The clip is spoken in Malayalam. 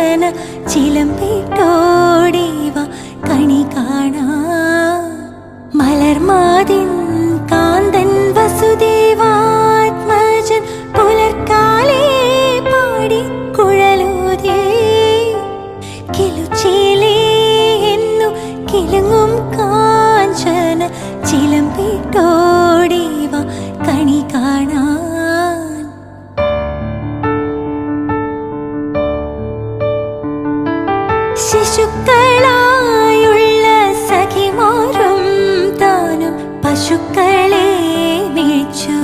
കാഞ്ചന ചിലമ്പിട്ടോടിവ കണി കാണാ മലർമാതിൻ കാന്തൻ വസുദേവാത്മജൻ പുലർക്കാലേ പാടി കുഴലൂതേ കിലുച്ചിലേ എന്നു കിലുങ്ങും കാഞ്ചന ചിലമ്പിട്ടോടിവ കണി കാണാൻ ശിശുക്കളായുള്ള സഖിമാരും താനും പശുക്കളെ മേച്ചു